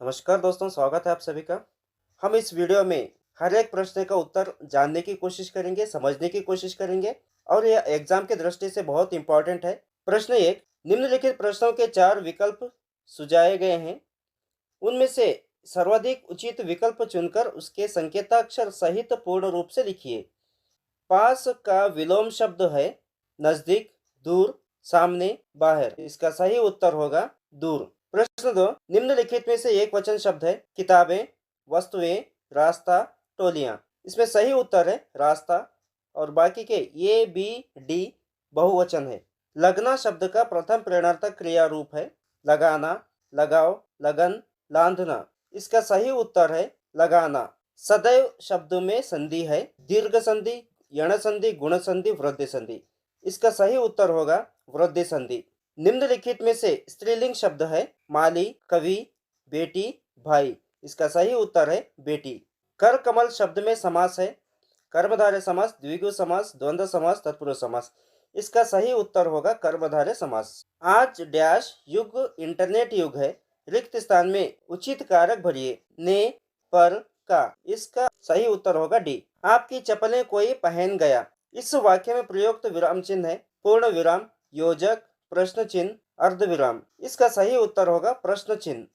नमस्कार दोस्तों, स्वागत है आप सभी का। हम इस वीडियो में हर एक प्रश्न का उत्तर जानने की कोशिश करेंगे, समझने की कोशिश करेंगे और यह एग्जाम की दृष्टि से बहुत इंपॉर्टेंट है। प्रश्न एक, निम्नलिखित प्रश्नों के चार विकल्प सुझाए गए हैं। उनमें से सर्वाधिक उचित विकल्प चुनकर उसके संकेताक्षर सहित पूर्ण रूप से लिखिए। पास का विलोम शब्द है नजदीक, दूर, सामने, बाहर। इसका सही उत्तर होगा दूर। प्रश्न दो, निम्नलिखित में से एक वचन शब्द है किताबें, वस्तुएं, रास्ता, टोलियां। इसमें सही उत्तर है रास्ता और बाकी के ए, बी, डी बहुवचन है। लगना शब्द का प्रथम प्रेरणार्थक क्रिया रूप है लगाना, लगाओ, लगन, लांधना। इसका सही उत्तर है लगाना। सदैव शब्द में संधि है दीर्घ संधि, यण संधि, गुण संधि, वृद्धि संधि। इसका सही उत्तर होगा वृद्धि संधि। निम्नलिखित में से स्त्रीलिंग शब्द है माली, कवि, बेटी, भाई। इसका सही उत्तर है बेटी। कर कमल शब्द में समास है कर्मधारय समास, द्विगु समास, द्वंद्व समास, तत्पुरुष समास। इसका सही उत्तर होगा कर्मधारय समास। आज डैश युग इंटरनेट युग है। रिक्त स्थान में उचित कारक भरिए ने, पर, का। इसका सही उत्तर होगा डी। आपकी चप्पलें कोई पहन गया। इस वाक्य में प्रयुक्त विराम चिन्ह है पूर्ण विराम, योजक, प्रश्न चिन्ह, अर्ध विराम। इसका सही उत्तर होगा प्रश्न चिन्ह।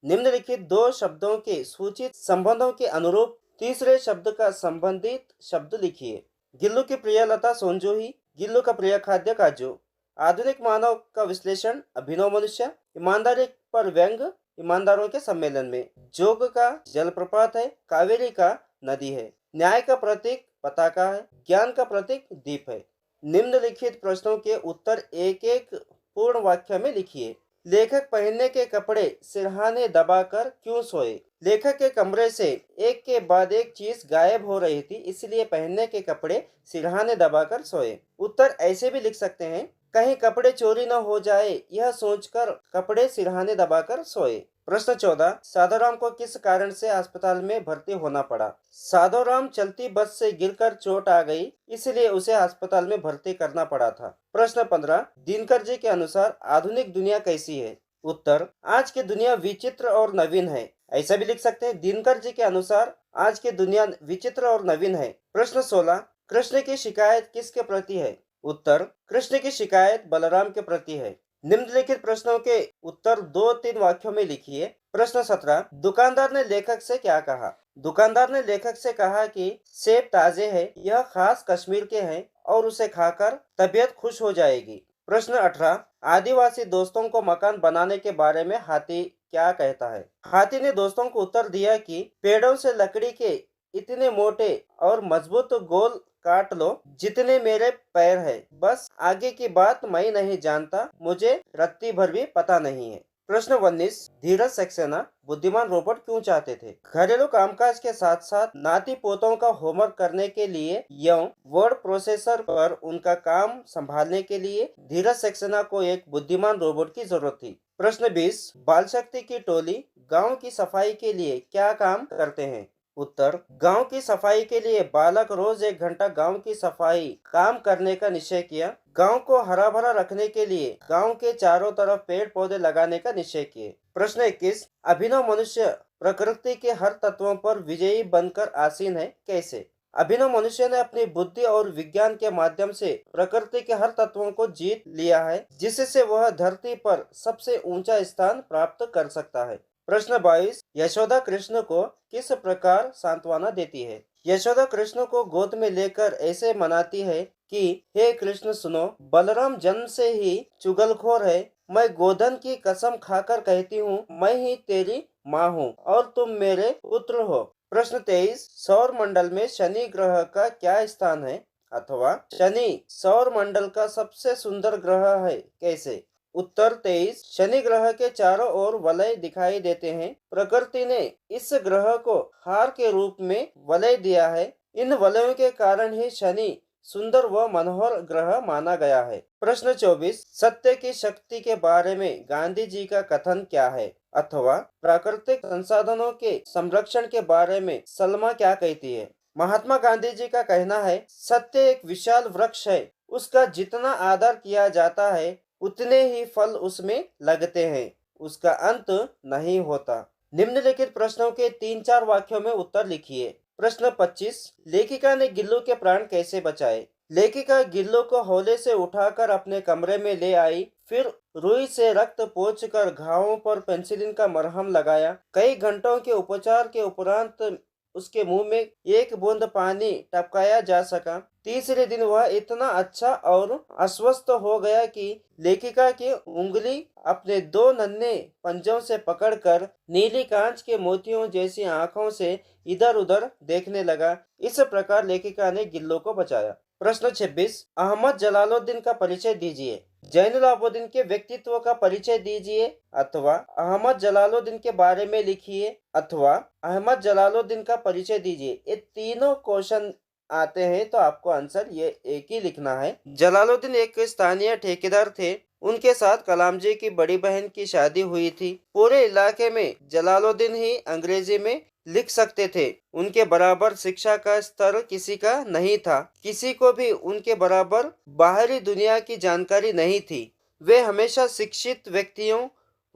निम्नलिखित दो शब्दों के सूचित संबंधों के अनुरूप तीसरे शब्द का संबंधित शब्द लिखिए। गिल्लू की प्रिय लता सोनजोही, गिल्लू का प्रिय खाद्य काजू। आधुनिक मानव का विश्लेषण अभिनव मनुष्य, ईमानदारी पर व्यंग, ईमानदारों के सम्मेलन में। जोग का जलप्रपात है, कावेरी का नदी है। न्याय का प्रतीक पताका है, ज्ञान का प्रतीक दीप है। निम्नलिखित प्रश्नों के उत्तर एक एक पूर्ण वाक्य में लिखिए। लेखक पहनने के कपड़े सिरहाने दबाकर क्यों सोए? लेखक के कमरे से एक के बाद एक चीज गायब हो रही थी, इसलिए पहनने के कपड़े सिरहाने दबाकर सोए। उत्तर ऐसे भी लिख सकते हैं, कहीं कपड़े चोरी न हो जाए यह सोचकर कपड़े सिरहाने दबाकर सोए। प्रश्न 14, साधुराम को किस कारण से अस्पताल में भर्ती होना पड़ा? साधुराम चलती बस से गिरकर चोट आ गई, इसलिए उसे अस्पताल में भर्ती करना पड़ा था। प्रश्न 15, दिनकर जी के अनुसार आधुनिक दुनिया कैसी है? उत्तर, आज की दुनिया विचित्र और नवीन है। ऐसा भी लिख सकते हैं, दिनकर जी के अनुसार आज की दुनिया विचित्र और नवीन है। प्रश्न 16, कृष्ण की शिकायत किसके प्रति है? उत्तर, कृष्ण की शिकायत बलराम के प्रति है। निम्नलिखित प्रश्नों के उत्तर 2-3 वाक्यों में लिखिए। प्रश्न 17, दुकानदार ने लेखक से क्या कहा? दुकानदार ने लेखक से कहा कि सेब ताजे हैं, यह खास कश्मीर के हैं और उसे खाकर तबीयत खुश हो जाएगी। प्रश्न 18, आदिवासी दोस्तों को मकान बनाने के बारे में हाथी क्या कहता है? हाथी ने दोस्तों को उत्तर दिया कि पेड़ों से लकड़ी के इतने मोटे और मजबूत गोल काट लो जितने मेरे पैर है। बस आगे की बात मैं नहीं जानता, मुझे रत्ती भर भी पता नहीं है। प्रश्न 19, धीरज सक्सेना बुद्धिमान रोबोट क्यों चाहते थे? घरेलू कामकाज के साथ साथ नाती पोतों का होमवर्क करने के लिए एवं वर्ड प्रोसेसर पर उनका काम संभालने के लिए धीरज सक्सेना को एक बुद्धिमान रोबोट की जरूरत थी। प्रश्न 20, बाल शक्ति की टोली गांव की सफाई के लिए क्या काम करते हैं? उत्तर, गांव की सफाई के लिए बालक रोज 1 घंटा गांव की सफाई काम करने का निश्चय किया। गांव को हरा भरा रखने के लिए गांव के चारों तरफ पेड़ पौधे लगाने का निश्चय किए। प्रश्न 21, अभिनव मनुष्य प्रकृति के हर तत्वों पर विजयी बनकर आसीन है, कैसे? अभिनव मनुष्य ने अपनी बुद्धि और विज्ञान के माध्यम से प्रकृति के हर तत्वों को जीत लिया है, जिससे वह धरती पर सबसे ऊंचा स्थान प्राप्त कर सकता है। प्रश्न 22, यशोदा कृष्ण को किस प्रकार सांत्वना देती है? यशोदा कृष्ण को गोद में लेकर ऐसे मनाती है कि हे कृष्ण सुनो, बलराम जन्म से ही चुगलखोर है। मैं गोधन की कसम खाकर कहती हूँ, मैं ही तेरी माँ हूँ और तुम मेरे पुत्र हो। प्रश्न 23, सौर मंडल में शनि ग्रह का क्या स्थान है? अथवा शनि सौर मंडल का सबसे सुंदर ग्रह है, कैसे? उत्तर 23, शनि ग्रह के चारों ओर वलय दिखाई देते हैं। प्रकृति ने इस ग्रह को हार के रूप में वलय दिया है। इन वलयों के कारण ही शनि सुंदर व मनोहर ग्रह माना गया है। प्रश्न 24, सत्य की शक्ति के बारे में गांधी जी का कथन क्या है? अथवा प्राकृतिक संसाधनों के संरक्षण के बारे में सलमा क्या कहती है? महात्मा गांधी जी का कहना है, सत्य एक विशाल वृक्ष है, उसका जितना आदर किया जाता है उतने ही फल उसमें लगते हैं, उसका अंत नहीं होता। निम्नलिखित प्रश्नों के 3-4 वाक्यों में उत्तर लिखिए। प्रश्न 25, लेखिका ने गिल्लू के प्राण कैसे बचाए? लेखिका गिल्लू को हौले से उठाकर अपने कमरे में ले आई, फिर रुई से रक्त पोंछकर घावों पर पेनिसिलिन का मरहम लगाया। कई घंटों के उपचार के उपरांत उसके मुंह में एक बूंद पानी टपकाया जा सका। तीसरे दिन वह इतना अच्छा और अस्वस्थ हो गया कि लेखिका की उंगली अपने 2 नन्हे पंजों से पकड़कर नीली कांच के मोतियों जैसी आंखों से इधर उधर देखने लगा। इस प्रकार लेखिका ने गिल्लू को बचाया। प्रश्न 26, अहमद जलालुद्दीन का परिचय दीजिए। जैनुल आबदीन के व्यक्तित्व का परिचय दीजिए, अथवा अहमद जलालुद्दीन के बारे में लिखिए, अथवा अहमद जलालुद्दीन का परिचय दीजिए। ये तीनों क्वेश्चन आते हैं तो आपको आंसर ये एक ही लिखना है। जलालुद्दीन एक स्थानीय ठेकेदार थे। उनके साथ कलाम जी की बड़ी बहन की शादी हुई थी। पूरे इलाके में जलालुद्दीन ही अंग्रेजी में लिख सकते थे। उनके बराबर शिक्षा का स्तर किसी का नहीं था। किसी को भी उनके बराबर बाहरी दुनिया की जानकारी नहीं थी। वे हमेशा शिक्षित व्यक्तियों,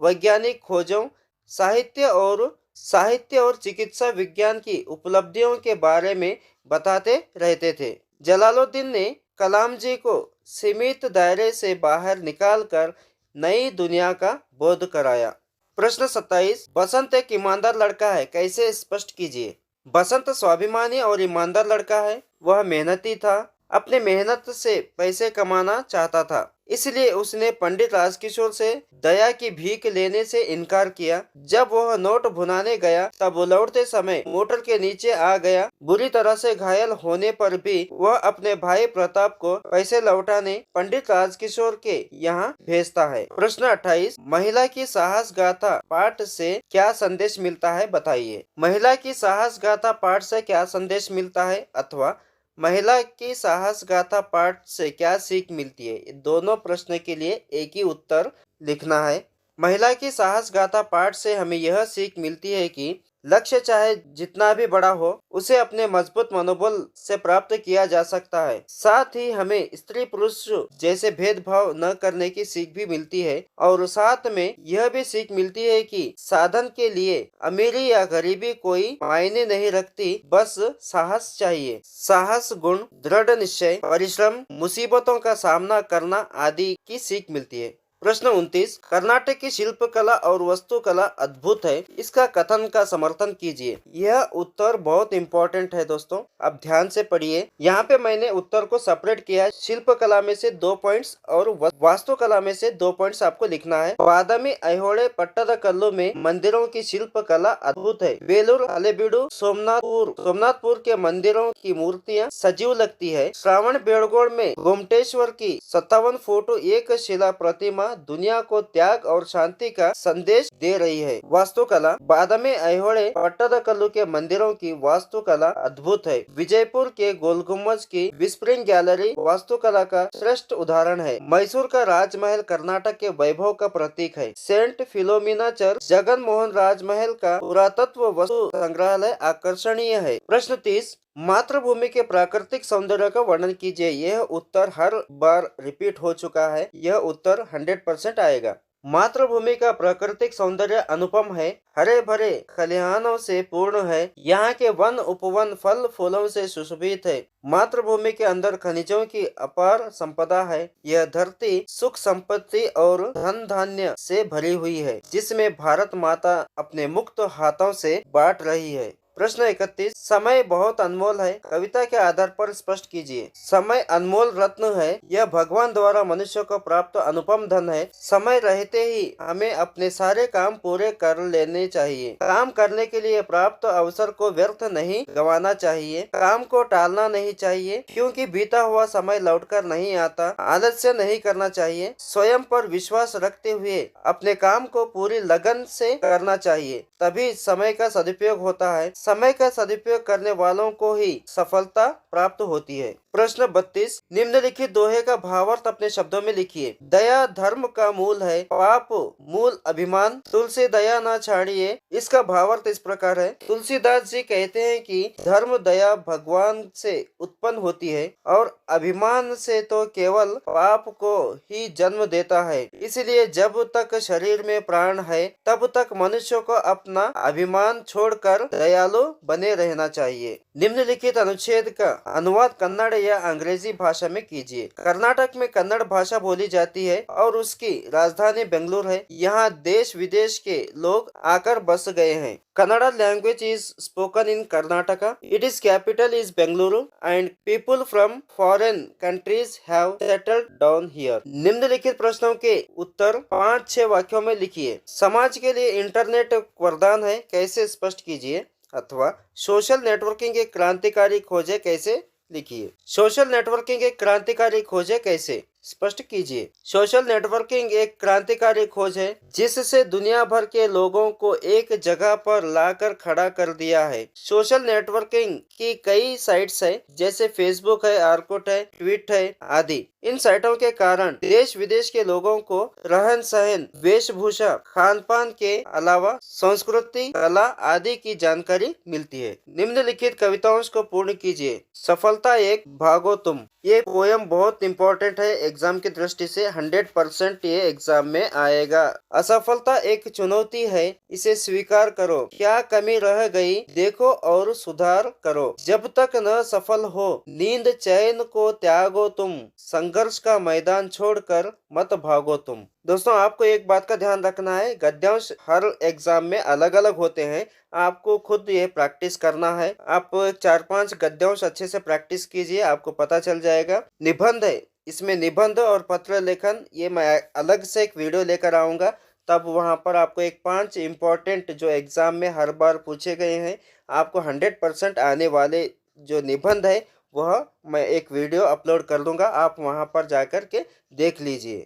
वैज्ञानिक खोजों, साहित्य और चिकित्सा विज्ञान की उपलब्धियों के बारे में बताते रहते थे। जलालुद्दीन ने कलाम जी को सीमित दायरे से बाहर निकालकर नई दुनिया का बोध कराया। प्रश्न 27, बसंत एक ईमानदार लड़का है, कैसे स्पष्ट कीजिए? बसंत स्वाभिमानी और ईमानदार लड़का है। वह मेहनती था, अपने मेहनत से पैसे कमाना चाहता था, इसलिए उसने पंडित राजकिशोर से दया की भीख लेने से इनकार किया। जब वह नोट भुनाने गया तब वो लौटते समय मोटर के नीचे आ गया। बुरी तरह से घायल होने पर भी वह अपने भाई प्रताप को पैसे लौटाने पंडित राजकिशोर के यहाँ भेजता है। प्रश्न 28, महिला की साहस गाथा पाठ से क्या संदेश मिलता है, बताइए। महिला की साहस गाथा पाठ से क्या संदेश मिलता है, अथवा महिला की साहस गाथा पाठ से क्या सीख मिलती है? दोनों प्रश्न के लिए एक ही उत्तर लिखना है। महिला की साहस गाथा पाठ से हमें यह सीख मिलती है कि लक्ष्य चाहे जितना भी बड़ा हो, उसे अपने मजबूत मनोबल से प्राप्त किया जा सकता है। साथ ही हमें स्त्री पुरुष जैसे भेदभाव न करने की सीख भी मिलती है, और साथ में यह भी सीख मिलती है कि साधन के लिए अमीरी या गरीबी कोई मायने नहीं रखती, बस साहस चाहिए। साहस गुण, दृढ़ निश्चय, परिश्रम, मुसीबतों का सामना करना आदि की सीख मिलती है। प्रश्न 29, कर्नाटक की शिल्पकला और वास्तुकला अद्भुत है, इसका कथन का समर्थन कीजिए। यह उत्तर बहुत इम्पोर्टेंट है दोस्तों, आप ध्यान से पढ़िए। यहाँ पे मैंने उत्तर को सेपरेट किया है। शिल्पकला में से 2 पॉइंट्स और वास्तुकला में से 2 पॉइंट्स आपको लिखना है। बादामी ऐहोले पट्टदकल्लु में मंदिरों की शिल्पकला अद्भुत है। बेलूर हलेबीडु सोमनाथपुर के मंदिरों की मूर्तियाँ सजीव लगती है। श्रावण बेलगोड़ में गोमटेश्वर की 57 फुट एक शिला प्रतिमा दुनिया को त्याग और शांति का संदेश दे रही है। वास्तुकला, बादामी ऐहोले पट्टदकल्लु के मंदिरों की वास्तुकला अद्भुत है। विजयपुर के गोल गुम्बज की विस्परिंग गैलरी वास्तुकला का श्रेष्ठ उदाहरण है। मैसूर का राजमहल कर्नाटक के वैभव का प्रतीक है। Saint Philomena church Jagan Mohan Rajmahal का पुरातत्व वस्तु संग्रहालय आकर्षणीय है। प्रश्न 30, मातृभूमि के प्राकृतिक सौंदर्य का वर्णन कीजिए। यह उत्तर हर बार रिपीट हो चुका है, यह उत्तर 100% आएगा। मातृभूमि का प्राकृतिक सौंदर्य अनुपम है, हरे भरे खलिहानों से पूर्ण है। यहाँ के वन उपवन फल फूलों से सुशोभित है। मातृभूमि के अंदर खनिजों की अपार संपदा है। यह धरती सुख संपत्ति और धन धान्य से भरी हुई है, जिसमें भारत माता अपने मुक्त हाथों से बांट रही है। प्रश्न 31, समय बहुत अनमोल है, कविता के आधार पर स्पष्ट कीजिए। समय अनमोल रत्न है, यह भगवान द्वारा मनुष्य को प्राप्त अनुपम धन है। समय रहते ही हमें अपने सारे काम पूरे कर लेने चाहिए। काम करने के लिए प्राप्त अवसर को व्यर्थ नहीं गंवाना चाहिए। काम को टालना नहीं चाहिए, क्योंकि बीता हुआ समय लौटकर नहीं आता। आलस्य नहीं करना चाहिए। स्वयं पर विश्वास रखते हुए अपने काम को पूरी लगन से करना चाहिए, तभी समय का सदुपयोग होता है। समय का सदुपयोग करने वालों को ही सफलता प्राप्त होती है। प्रश्न 32, निम्नलिखित दोहे का भावार्थ अपने शब्दों में लिखिए। दया धर्म का मूल है, पाप मूल अभिमान, तुलसी दया ना छाड़िए। इसका भावार्थ इस प्रकार है। तुलसीदास जी कहते हैं कि धर्म दया भगवान से उत्पन्न होती है और अभिमान से तो केवल पाप को ही जन्म देता है। इसलिए जब तक शरीर में प्राण है तब तक मनुष्य को अपना अभिमान छोड़कर दयालु बने रहना चाहिए। निम्नलिखित अनुच्छेद का अनुवाद कन्नड़ या अंग्रेजी भाषा में कीजिए। कर्नाटक में कन्नड़ भाषा बोली जाती है और उसकी राजधानी बेंगलुरु है। यहाँ देश विदेश के लोग आकर बस गए हैं। Kannada language is spoken in Karnataka. Its capital is Bengaluru and people from foreign countries have settled down here. निम्नलिखित प्रश्नों के उत्तर 5-6 वाक्यों में लिखिए। समाज के लिए इंटरनेट वरदान है, कैसे स्पष्ट कीजिए। अथवा सोशल नेटवर्किंग एक क्रांतिकारी खोज है, कैसे लिखिए। सोशल नेटवर्किंग एक क्रांतिकारी खोज है, कैसे स्पष्ट कीजिए। सोशल नेटवर्किंग एक क्रांतिकारी खोज है जिससे दुनिया भर के लोगों को एक जगह पर लाकर खड़ा कर दिया है। सोशल नेटवर्किंग की कई साइट्स है, जैसे फेसबुक है, आर्कुट है, ट्वीट है आदि। इन साइटों के कारण देश विदेश के लोगों को रहन सहन, वेशभूषा, खान पान के अलावा संस्कृति, कला आदि की जानकारी मिलती है। निम्नलिखित कविताओं को पूर्ण कीजिए। सफलता एक, भागो तुम। ये पोयम बहुत इम्पोर्टेंट है एग्जाम की दृष्टि से, 100% ये एग्जाम में आएगा। असफलता एक चुनौती है, इसे स्वीकार करो। क्या कमी रह गई देखो और सुधार करो। जब तक न सफल हो नींद चैन को त्यागो तुम। संघर्ष का मैदान छोड़कर मत भागो तुम। दोस्तों, आपको एक बात का ध्यान रखना है, गद्यांश हर एग्जाम में अलग अलग होते हैं। आपको खुद ये प्रैक्टिस करना है। आप 4-5 गद्यांश अच्छे से प्रैक्टिस कीजिए, आपको पता चल जाएगा। निबंध है, इसमें निबंध और पत्र लेखन, ये मैं अलग से एक वीडियो लेकर आऊँगा। तब वहाँ पर आपको एक 5 इम्पोर्टेंट जो एग्जाम में हर बार पूछे गए हैं, आपको 100% आने वाले जो निबंध है वह मैं एक वीडियो अपलोड कर दूंगा। आप वहाँ पर जाकर के देख लीजिए।